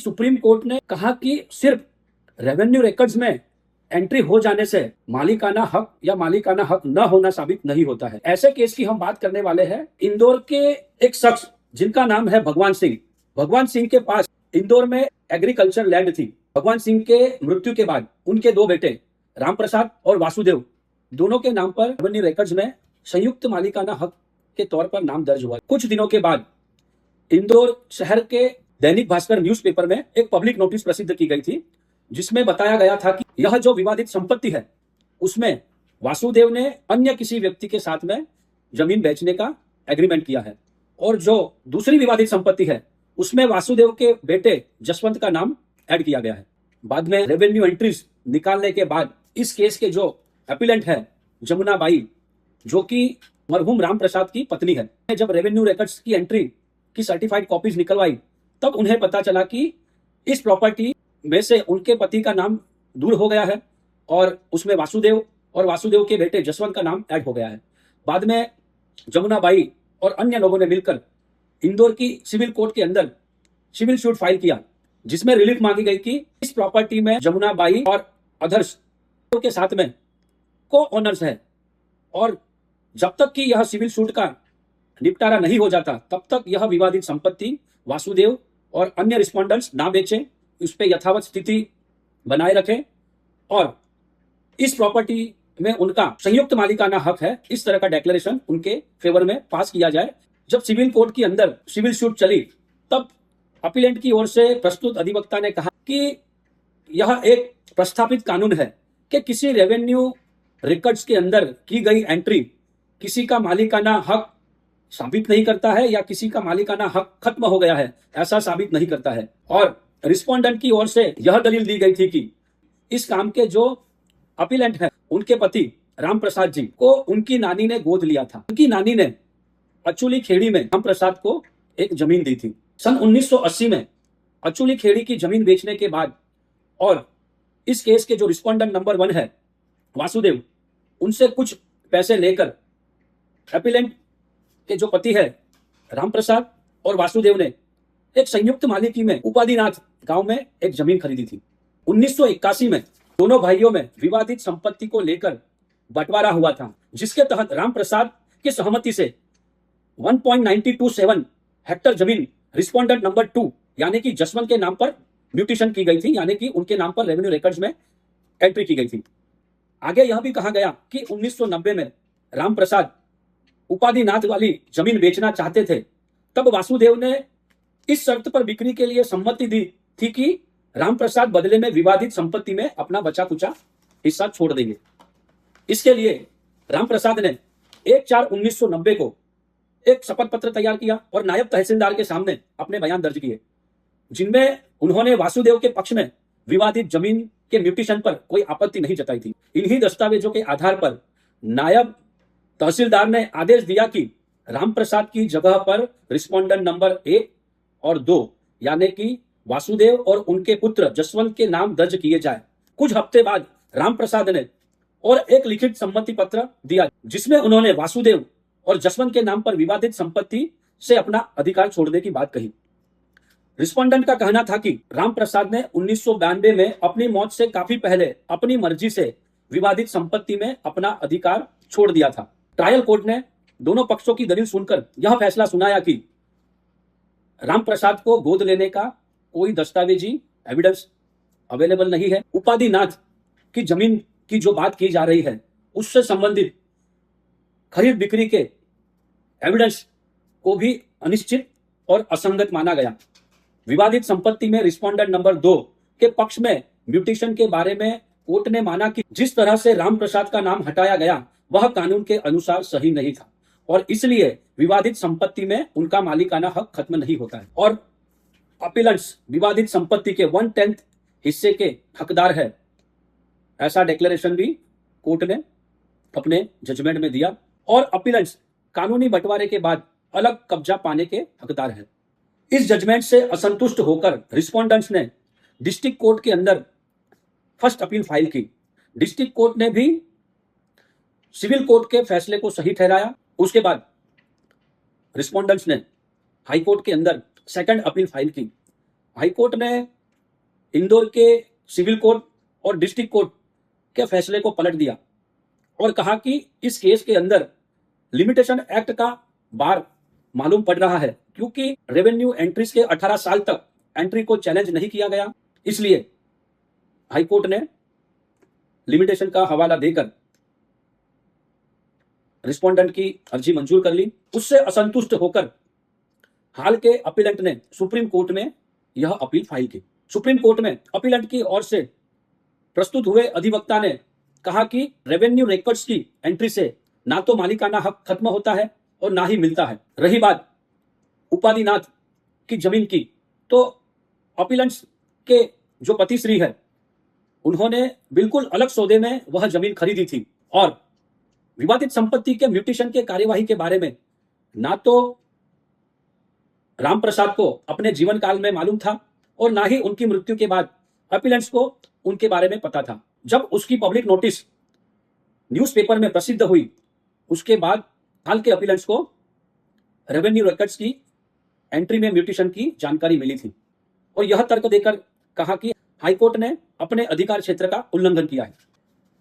Supreme court ने कहा कि सिर्फ रेवेन्यू रिकॉर्ड्स में एंट्री हो जाने से मालिकाना हक या मालिकाना हक न होना साबित नहीं होता है। ऐसे केस की हम बात करने वाले हैं। इंदौर के एक शख्स जिनका नाम है भगवान सिंह। भगवान सिंह के पास इंदौर में एग्रीकल्चर लैंड थी। भगवान सिंह के मृत्यु के बाद उनके दो बेटे राम प्रसाद और वासुदेव दोनों के नाम पर रेवेन्यू रिकॉर्ड्स में संयुक्त मालिकाना हक के तौर पर नाम दर्ज हुआ। कुछ दिनों के बाद इंदौर शहर के दैनिक भास्कर न्यूज़पेपर में एक पब्लिक नोटिस प्रसिद्ध की गई थी, जिसमें बताया गया था कि यह जो विवादित संपत्ति है उसमें वासुदेव ने अन्य किसी व्यक्ति के साथ में जमीन बेचने का एग्रीमेंट किया है, और जो दूसरी विवादित संपत्ति है उसमें वासुदेव के बेटे जसवंत का नाम ऐड किया गया है। बाद में रेवेन्यू एंट्रीज निकालने के बाद इस केस के जो एपिलेंट है जमुना बाई, जो कि मरहूम राम प्रसाद की पत्नी है, जब रेवेन्यू रिकॉर्ड्स की एंट्री की सर्टिफाइड कॉपीज निकलवाई तब उन्हें पता चला कि इस प्रॉपर्टी में से उनके पति का नाम दूर हो गया है और उसमें वासुदेव और वासुदेव के बेटे जसवंत का नाम ऐड हो गया है। बाद में जमुना बाई और अन्य लोगों ने मिलकर इंदौर की सिविल कोर्ट के अंदर सिविल सूट फाइल किया, जिसमें रिलीफ मांगी गई कि इस प्रॉपर्टी में जमुना बाई और अदर्स के साथ में को ओनर्स है, और जब तक कि यह सिविल सूट का निपटारा नहीं हो जाता तब तक यह विवादित संपत्ति वासुदेव और अन्य रिस्पोंडेंट्स ना बेचें, उस पर यथावत स्थिति बनाए रखें और इस प्रॉपर्टी में उनका संयुक्त मालिकाना हक है, इस तरह का डेक्लेरेशन उनके फेवर में पास किया जाए। जब सिविल कोर्ट के अंदर सिविल सूट चली तब अपीलेंट की ओर से प्रस्तुत अधिवक्ता ने कहा कि यह एक प्रस्थापित कानून है कि किसी रेवेन्यू रिकॉर्ड्स के अंदर की गई एंट्री किसी का मालिकाना हक साबित नहीं करता है या किसी का मालिकाना हक खत्म हो गया है ऐसा साबित नहीं करता है। और रिस्पोंडेंट की ओर से यह दलील दी गई थी कि इस काम के जो अपीलेंट है उनके पति राम प्रसाद जी को उनकी नानी ने गोद लिया था। उनकी नानी ने अचूली खेड़ी में राम प्रसाद को एक जमीन दी थी। सन 1980 में अचूली खेड़ी की जमीन बेचने के बाद और इस केस के जो रिस्पोंडेंट नंबर 1 है वासुदेव, उनसे कुछ पैसे लेकर अपीलेंट के जो पति है राम प्रसाद और वासुदेव ने एक संयुक्त मालिकी में उपाधिनाथ गांव में एक जमीन खरीदी थी। 1981 में दोनों भाइयों में विवादित संपत्ति को लेकर बंटवारा हुआ था, जिसके तहत राम प्रसाद की सहमति से 1.927 हेक्टर जमीन रिस्पोंडेंट नंबर 2 यानी कि जसवंत के नाम पर म्यूटेशन की गई थी, यानी कि उनके नाम पर रेवेन्यू रिकॉर्ड्स में एंट्री की गई थी। आगे यह भी कहा गया कि 1990 में राम प्रसाद उपाधिनाथ वाली जमीन बेचना चाहते थे, तब वासुदेव ने इस शर्त पर बिक्री के लिए सम्मति दी थी कि राम प्रसाद बदले में विवादित संपत्ति में अपना बचा कुचा हिस्सा छोड़ देंगे। इसके लिए राम प्रसाद ने 1/4/1990 को एक शपथ पत्र तैयार किया और नायब तहसीलदार के सामने अपने बयान दर्ज किए, जिनमें उन्होंने वासुदेव के पक्ष में विवादित जमीन के म्यूटेशन पर कोई आपत्ति नहीं जताई थी। इन्हीं दस्तावेजों के आधार पर नायब तहसीलदार ने आदेश दिया कि राम प्रसाद की जगह पर रिस्पोंडेंट नंबर 1 और 2 यानी कि वासुदेव और उनके पुत्र जसवंत के नाम दर्ज किए जाए। कुछ हफ्ते बाद राम प्रसाद ने और एक लिखित सम्मति पत्र दिया, जिसमें उन्होंने वासुदेव और जसवंत के नाम पर विवादित संपत्ति से अपना अधिकार छोड़ने की बात कही। रिस्पोंडेंट का कहना था कि राम प्रसाद ने 1992 में अपनी मौत से काफी पहले अपनी मर्जी से विवादित संपत्ति में अपना अधिकार छोड़ दिया था। ट्रायल कोर्ट ने दोनों पक्षों की दलील सुनकर यह फैसला सुनाया कि राम प्रसाद को गोद लेने का कोई दस्तावेजी एविडेंस अवेलेबल नहीं है। उपाधिनाथ की जमीन की जो बात की जा रही है उससे संबंधित खरीद बिक्री के एविडेंस को भी अनिश्चित और असंगत माना गया। विवादित संपत्ति में रिस्पोंडेंट नंबर 2 के पक्ष में म्यूटेशन के बारे में कोर्ट ने माना कि जिस तरह से राम प्रसाद का नाम हटाया गया वह कानून के अनुसार सही नहीं था और इसलिए विवादित संपत्ति में उनका मालिकाना हक खत्म नहीं होता है और अपीलेंट्स विवादित संपत्ति के 1/10 हिस्से के हकदार है। ऐसा डिक्लेरेशन भी कोर्ट ने अपने जजमेंट में दिया और अपीलेंट्स कानूनी बंटवारे के बाद अलग कब्जा पाने के हकदार है। इस जजमेंट से असंतुष्ट होकर रिस्पोंडेंट्स ने डिस्ट्रिक्ट कोर्ट के अंदर फर्स्ट अपील फाइल की। डिस्ट्रिक्ट कोर्ट ने भी सिविल कोर्ट के फैसले को सही ठहराया। उसके बाद रिस्पोंडेंट्स ने हाई कोर्ट के अंदर सेकंड अपील फाइल की। हाई कोर्ट ने इंदौर के सिविल कोर्ट और डिस्ट्रिक्ट कोर्ट के फैसले को पलट दिया और कहा कि इस केस के अंदर लिमिटेशन एक्ट का बार मालूम पड़ रहा है, क्योंकि रेवेन्यू एंट्रीज के 18 साल तक एंट्री को चैलेंज नहीं किया गया। इसलिए हाई कोर्ट ने लिमिटेशन का हवाला देकर रिस्पोंडेंट की अर्जी मंजूर कर ली। उससे असंतुष्ट होकर हाल के अपीलेंट ने सुप्रीम कोर्ट में यह अपील फाइल की। सुप्रीम कोर्ट में अपीलेंट की ओर से प्रस्तुत हुए अधिवक्ता ने कहा कि रेवेन्यू रिकॉर्ड्स की एंट्री से ना तो मालिकाना हक खत्म होता है और ना ही मिलता है। रही बात उपाधिनाथ की जमीन की, तो अपीलेंट्स के जो पतिश्री है उन्होंने बिल्कुल अलग सौदे में वह जमीन खरीदी थी और विवादित संपत्ति के म्यूटेशन के कार्यवाही के बारे में ना तो राम प्रसाद को अपने जीवन काल में मालूम था और ना ही उनकी मृत्यु के बाद अपीलेंट्स को उनके बारे में पता था। जब उसकी पब्लिक नोटिस न्यूज़पेपर में प्रसिद्ध हुई, उसके बाद हाल के अपीलेंट्स को रेवेन्यू रिकॉर्ड्स की एंट्री में म्यूटेशन की जानकारी मिली थी और यह तर्क देकर कहा कि हाईकोर्ट ने अपने अधिकार क्षेत्र का उल्लंघन किया है।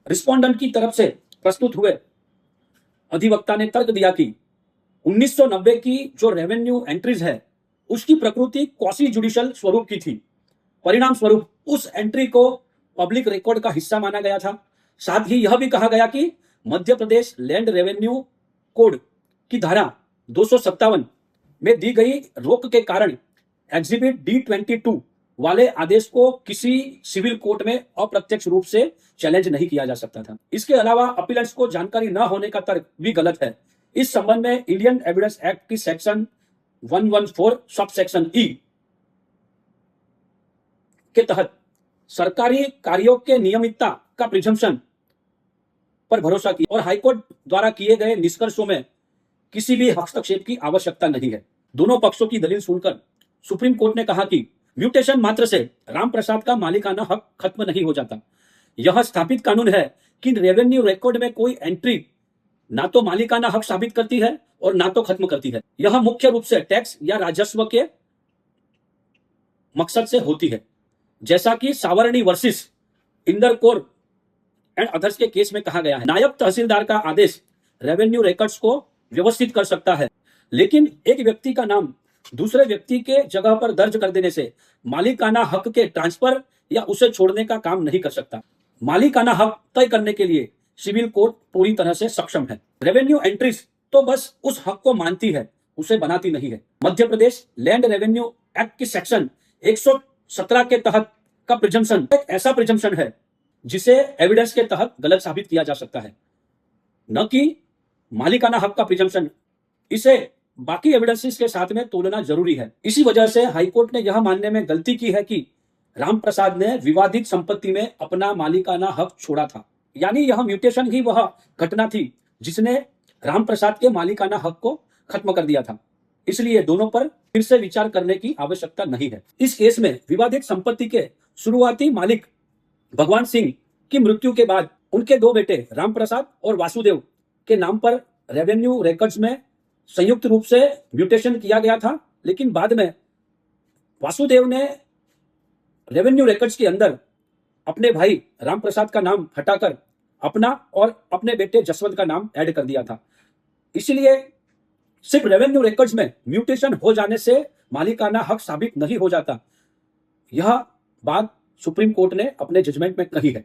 रिस्पोंडेंट की तरफ से प्रस्तुत हुए अधिवक्ता ने तर्क दिया कि 1990 की जो रेवेन्यू एंट्रीज है उसकी प्रकृति क्वासी जुडिशियल स्वरूप की थी। परिणाम स्वरूप उस एंट्री को पब्लिक रिकॉर्ड का हिस्सा माना गया था। साथ ही यह भी कहा गया कि Madhya Pradesh land revenue code की धारा 257 में दी गई रोक के कारण एग्जिबिट D22 वाले आदेश को किसी सिविल कोर्ट में अप्रत्यक्ष रूप से चैलेंज नहीं किया जा सकता था। इसके अलावा अपीलेंट्स को जानकारी न होने का तर्क भी गलत है। इस संबंध में इंडियन एविडेंस एक्ट की सेक्शन 114 सब सेक्शन ई के तहत सरकारी कार्यों के नियमितता का प्रिजम्पशन पर भरोसा किया और हाईकोर्ट द्वारा किए गए निष्कर्षों में किसी भी हस्तक्षेप की आवश्यकता नहीं है। दोनों पक्षों की दलील सुनकर सुप्रीम कोर्ट ने कहा कि म्यूटेशन मात्र से राम प्रसाद का मालिकाना हक खत्म नहीं हो जाता। यह स्थापित कानून है कि रेवेन्यू रिकॉर्ड में कोई एंट्री ना तो मालिकाना हक साबित करती है और ना तो खत्म करती है। यह मुख्य रूप से टैक्स या राजस्व के मकसद से होती है, जैसा कि Savarni versus Inder Kaur and others के केस में कहा गया है। नायब तहसीलदार का आदेश रेवेन्यू रिकॉर्ड्स को व्यवस्थित कर सकता है, लेकिन एक व्यक्ति का नाम दूसरे व्यक्ति के जगह पर दर्ज कर देने से मालिकाना हक के ट्रांसफर या उसे छोड़ने का काम नहीं कर सकता। मालिकाना हक तय करने के लिए सिविल कोर्ट पूरी तरह से सक्षम है। रेवेन्यू एंट्रीज तो बस उस हक को मानती है, उसे बनाती नहीं है। Madhya Pradesh land revenue act की सेक्शन 117 के तहत का प्रिजम्पशन एक ऐसा प्रिजम्पशन है जिसे एविडेंस के तहत गलत साबित किया जा सकता है, न कि मालिकाना हक का प्रिजम्पशन। इसे बाकी एविडेंसेस के साथ में तोलना जरूरी है। इसी वजह से हाईकोर्ट ने यह मानने में गलती की है कि राम प्रसाद ने विवादित संपत्ति में अपना मालिकाना हक छोड़ा था, यानी यह म्यूटेशन ही वह घटना थी जिसने राम प्रसाद के मालिकाना हक को खत्म कर दिया था। इसलिए दोनों पर फिर से विचार करने की आवश्यकता नहीं है। इस केस में विवादित संपत्ति के शुरुआती मालिक भगवान सिंह की मृत्यु के बाद उनके दो बेटे राम प्रसाद और वासुदेव के नाम पर रेवेन्यू रिकॉर्ड्स में संयुक्त रूप से म्यूटेशन किया गया था, लेकिन बाद में वासुदेव ने रेवेन्यू रिकॉर्ड्स के अंदर अपने भाई राम प्रसाद का नाम हटाकर अपना और अपने बेटे जसवंत का नाम ऐड कर दिया था। इसलिए सिर्फ रेवेन्यू रिकॉर्ड्स में म्यूटेशन हो जाने से मालिकाना हक साबित नहीं हो जाता। यह बात सुप्रीम कोर्ट ने अपने जजमेंट में कही है।